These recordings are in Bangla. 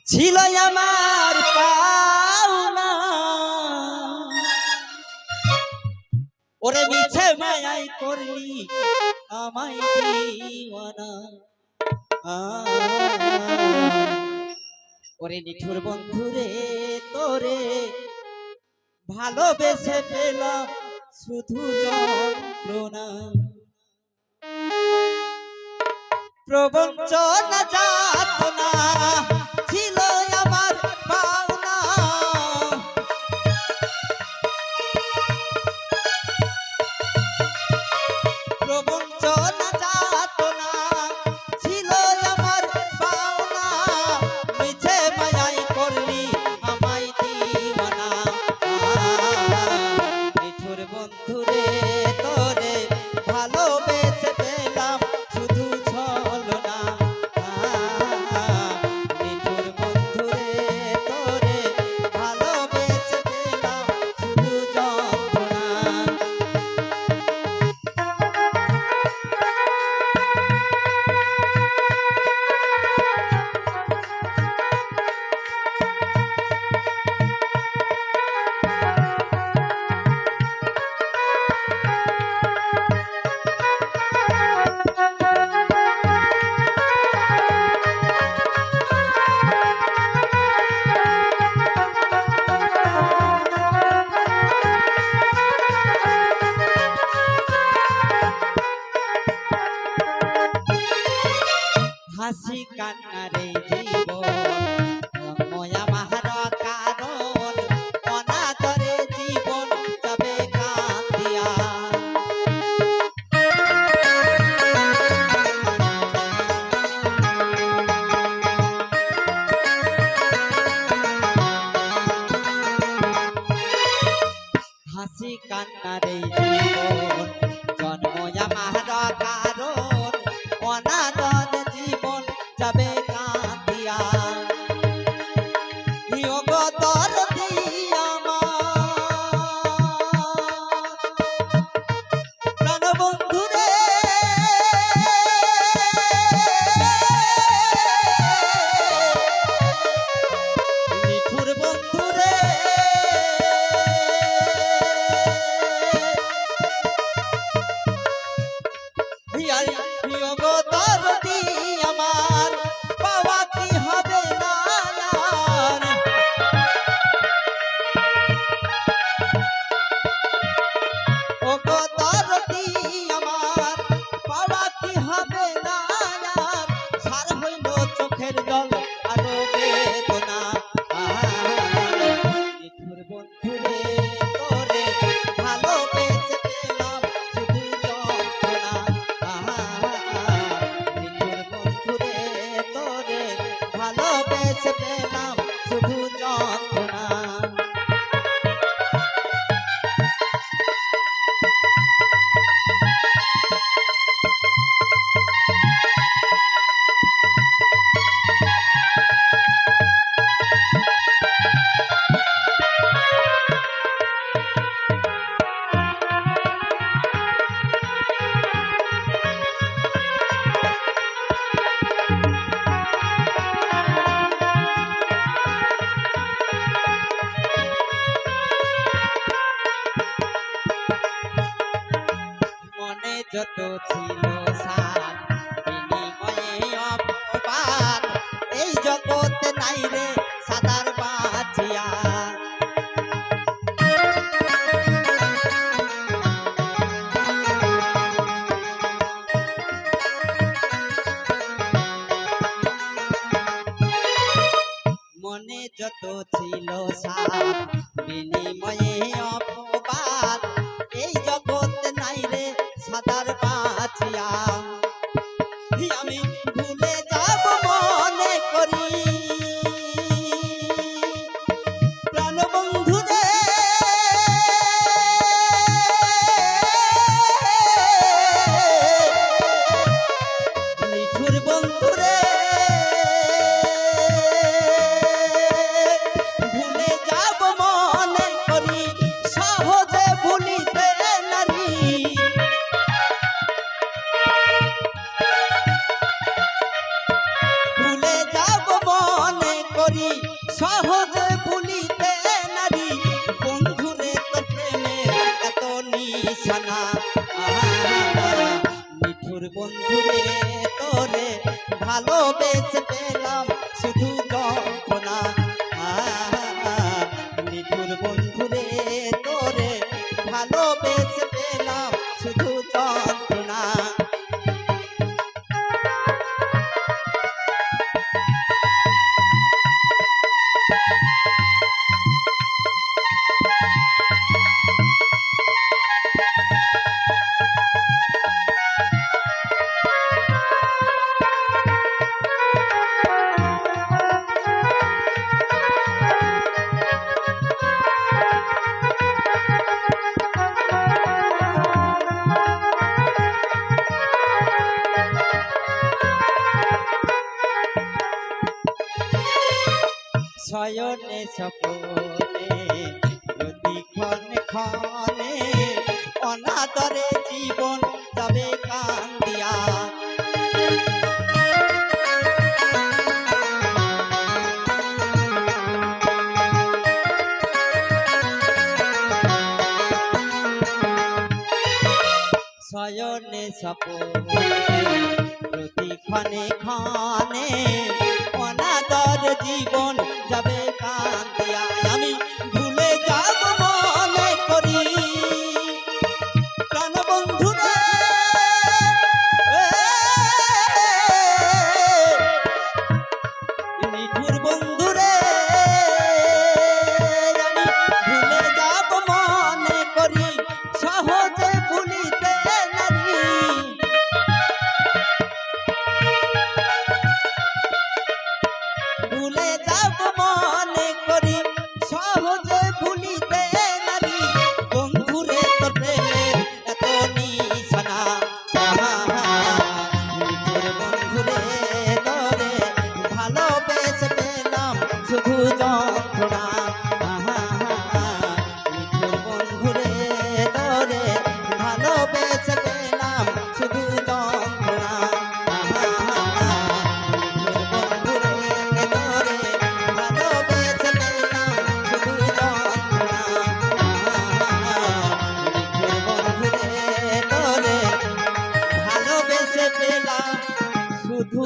ছিল আমার পাওনা ওরে মিছে মায়াই করলি আমায় দিওয়ানা ওরে নিঠুর বন্ধুরে তোরে ভালোবেসে পেলাম শুধু যন্ত্রণা প্রবঞ্চনা যাতনা ছিল আমার পাওনা প্রবঞ্চনা যাতনা ছিল আমার পাওনা মিছে মায়াই করলি আমায় দিওয়ানা নিঠুর বন্ধুরে তোরে ভালোবেসে পেলাম শুধু ছলনা নিঠুর বন্ধুরে তোরে ভালোবেসে পেলাম শুধু যন্ত্রণা হাসি কান্নারে জীবন ময়া মাহার কারণ অনাদরে জীবন যাবে কাঁদিয়া হাসি কান্নারে জীবন জন্ময়া মাহার কারণ অনাদর জীবন যাবে কাঁদিয়া নিয়গতর দিয়া প্রাণবন্ধুরে নিঠুর বন্ধুরে নিয়গতর দিয়া আমার পাওয়া কি হবে না ও গতর দিয়া আমার পাওয়া কি হবে না সার হইল চোখের জল আরো বেদনা নিঠুর বন্ধুরে তোরে ভালোবেসে পেলাম শুধু যন্ত্রণা নিঠুর বন্ধুরে তোরে ভালোবেসে পেলাম শুধু যন্ত্রণা মনে যত ছিল সাত বিনিময়ে অপবাদ এই জগতে নাই রে সাদার বাঁচিয়া মনে যত ছিল সাত বিনিময়ে অপবাদ এই জগতে নাই রে সাদার বাঁচিয়া আমি ভুলে যাব মনে করি প্রাণবন্ধুরে নিঠুর বন্ধুরে ভুলে যাব মনে করি সহজে ভুলিতে নারী বন্ধুরে তোরে ভালোবেসে পেলাম শুধু যন্ত্রণা নিঠুর বন্ধুরে তোরে ভালোবেসে পেলাম শুধু যন্ত্রণা শয়নে সপনে প্রতিক্ষণে ক্ষণে অনাদরে জীবন যাবে কান্দিয়া শয়নে সপনে প্রতিক্ষণে ক্ষণে অনাদর জীবন যাবে কান্দিয়া আমি ভুলে যাব মনে করি প্রাণ বন্ধুরে নিঠুর বন্ধুরে আমি ভুলে যাব মনে করি সহজে ভুলিতে নারী ভুলে যাব মনে করি সহজে ভুলিতে নারী বন্ধুরে তোর প্রেমের এত নিশানা নিঠুর বন্ধুরে তোরে ভালোবেসে পেলাম শুধু যন্ত্রণা নিঠুর বন্ধুরে তোরে ভালোবেসে পেলাম শুধু যন্ত্রণা শুধু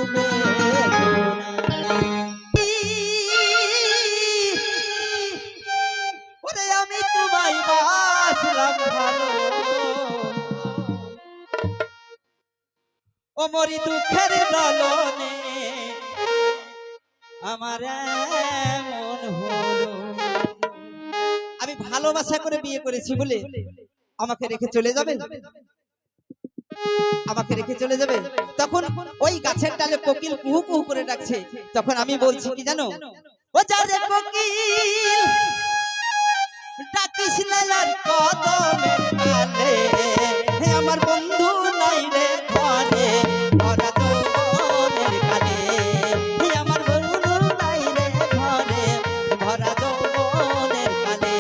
ওরে আমি তোমায় বাসলাম ভালো ও মরি দুঃখের দলনে আমার এমন হলো আমি ভালোবাসা করে বিয়ে করেছি বলে আমাকে রেখে চলে যাবে আমাকে রেখে চলে যাবে তখন ওই গাছের ডালে কোকিল কুহু কুহু করে ডাকছে তখন আমি বলছি কি জানো ও যারে কোকিল ডাকিস না আর কদমে কালে হে আমার বন্ধু নাই রে ঘরে ভরা যৌবনের কালে হে আমার বন্ধু নাই রে ঘরে ভরা যৌবনের কালে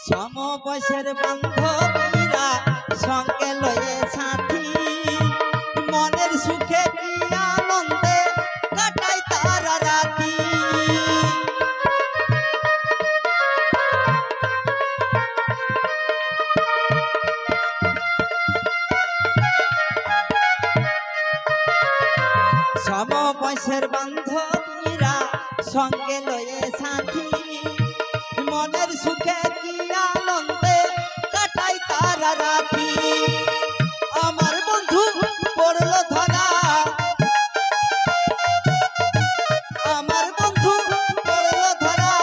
সমবয়সের বান্ধবীরা সঙ্গে লয়ে সাথী মনের সুখে কি আনন্দে কাটাই তারা রাতি সমবয়সের বান্ধবীরা সঙ্গে লয়ে সাথী মনের সুখে কি আনন্দে কাটাই তারা রাতি আমার বন্ধু পড়লো ধরা আমার বন্ধু পড়লো ধরা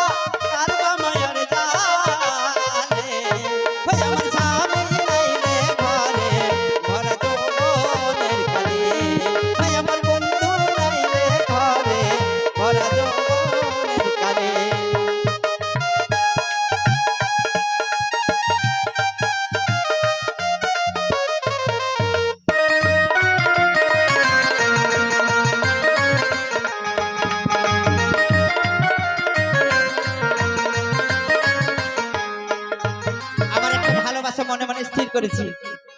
মনে মনে স্থির করেছি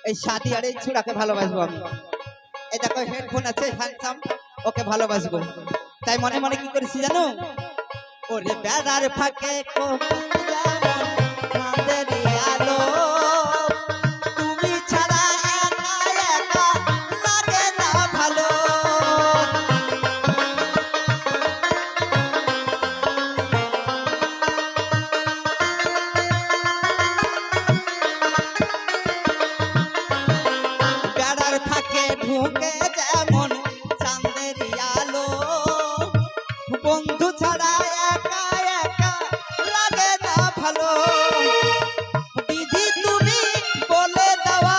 এই শাদি আর এই ছুড়াকে ভালোবাসবো আমি। এই দেখো হেডফোন আছে হ্যান্ডসাম, ওকে ভালোবাসবো। তাই মনে মনে কি করেছি জানো? ওরে বেড়ার ফাঁকে কোকিল যেমন চাঁদের আলো, তুমি ছাড়া একা একা লাগে না ভালো। বেড়ার ফাঁকে ঢুকে যেমন চাঁদের আলো, বন্ধু ছাড়া একা একা লাগে না ভালো। দিদি তুমি বলে দেওয়া,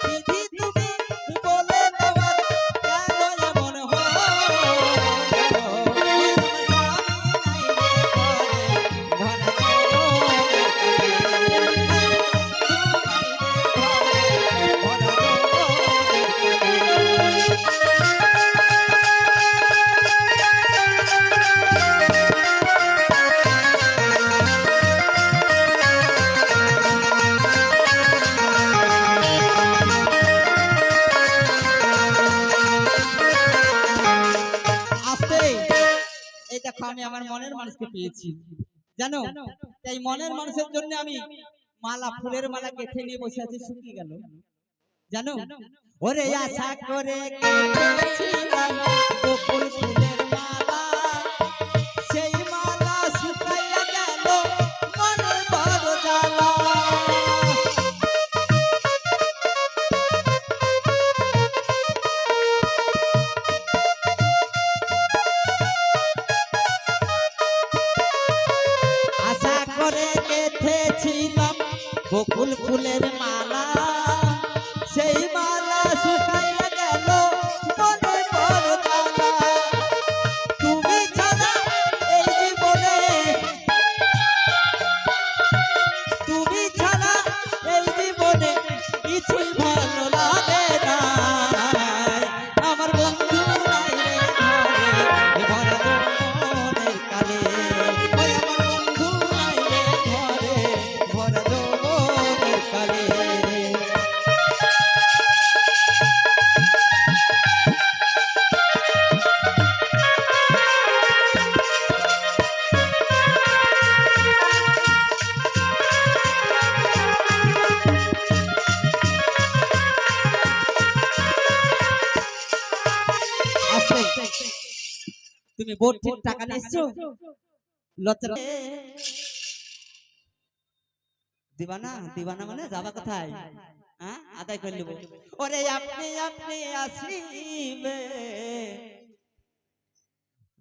দিদি তুমি বলে দেওয়া কেন এমন এই দেখো আমি আমার মনের মানুষকে পেয়েছি জানো। এই মনের মানুষের জন্য আমি মালা, ফুলের মালা গেঁথে নিয়ে বসে আছি, শুকিয়ে গেল জানো। ওরে আশা করে গেঁথেছিলাম বকুল ফুলের মালা, সেই মালা শুকাইয়া গেল মনের বড় জ্বালা। আশা করে গেঁথেছিলাম বকুল ফুলের মালা, সেই মালা শুকাইয়া গেল মনে বড় জ্বালা। তুমি ছাড়া এই জীবনে, তুমি ছাড়া এই জীবনে কিছুই ভালো লাগে না। আমার বন্ধু নাই রে ঘরে ভরা যৌবনের কালে, ওই আমার বন্ধু নাই রে ঘরে ভরা যৌবনের কালে। তুমি বোর্ড ঠিক টাকা নিয়েছো লজ্জা দিবানা? দিবানা মানে যাবা কোথায়? হ্যাঁ আদায় করে নেবো। ওরে আপনি আপনি আসিবে,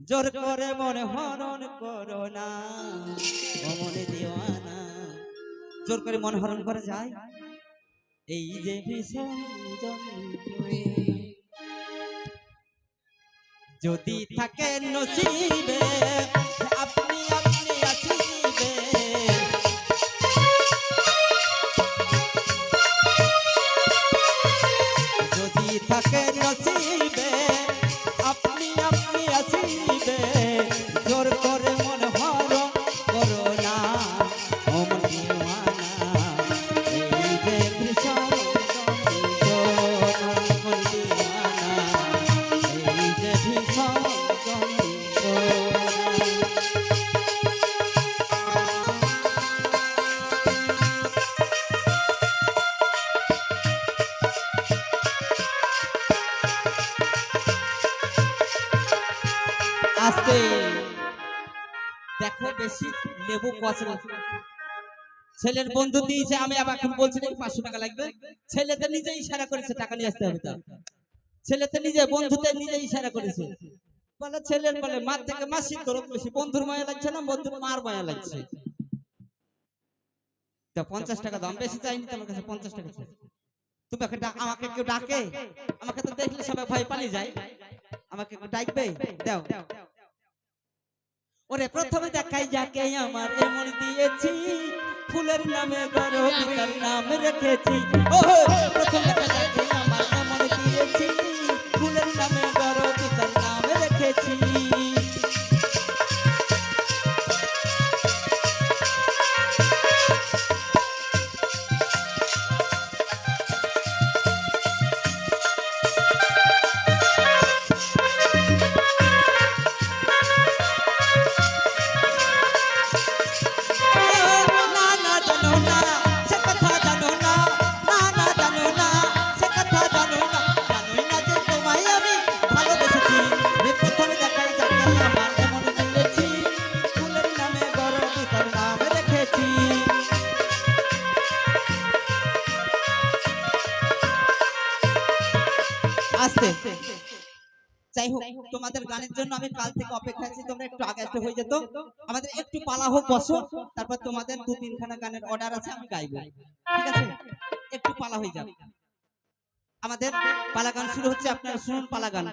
জোর করে মনে হরণ করো না, ও মনে দিওয়ানা। জোর করে মন হরণ করে যায় এই যে ভীষণ যন্ত্রণা। যদি থাকে নসিবে আপনি আপনি আসিবে, যদি থাকে নসিবে আপনি আপনি আসিবে, জোর করে মন হরণ করো না, ও মন দিওয়ানা। এই যে ভীষণ যন্ত্রণা মন দিওয়ানা, এই যে ভীষণ যন্ত্রণা। আস্তে দেখো বেশি লেবু কষে না। ছেলের বন্ধু দিয়েছে, আমি আবার এখন বলছি নাকি 500 টাকা লাগবে। ছেলেতে নিজে ইশারা করেছে টাকা নিয়ে আসতে হবে। তা ছেলেতে নিজে বন্ধুতে নিজে ইশারা করেছে, বলে ছেলের বলে মার থেকে মাসির দরদ বেশি, বন্ধুর মায়া লাগছে না, বন্ধুর মার মায়া লাগছে। তা 50 টাকা দাম, বেশি চাইনি তোমার কাছে, 50 টাকা চাই। তুমি আমাকে কেউ ডাকে? আমাকে তো দেখলে সবাই ভয় পালিয়ে যায়, আমাকে কেউ ডাকবে? দাও। ওরে প্রথমে দেখাই যাকে আমার এমন দিয়েছি, ফুলের নামে গরবিতার নাম রেখেছি। ও প্রথম দেখা যাকে আমার এমন দিয়েছি, ফুলের নামে গরবিতার নাম রেখেছি। আস্তে। যাই হোক, তোমাদের গানের জন্য আমি কাল থেকে অপেক্ষা আছি, তোমরা একটু আগে আসলে হয়ে যেত। আমাদের একটু পালা হোক, বসো, তারপর তোমাদের 2-3খানা গানের অর্ডার আছে, আমি গাইবো, ঠিক আছে? একটু পালা হয়ে যাও। আমাদের পালা গান শুরু হচ্ছে, আপনারা শুনুন পালা গান।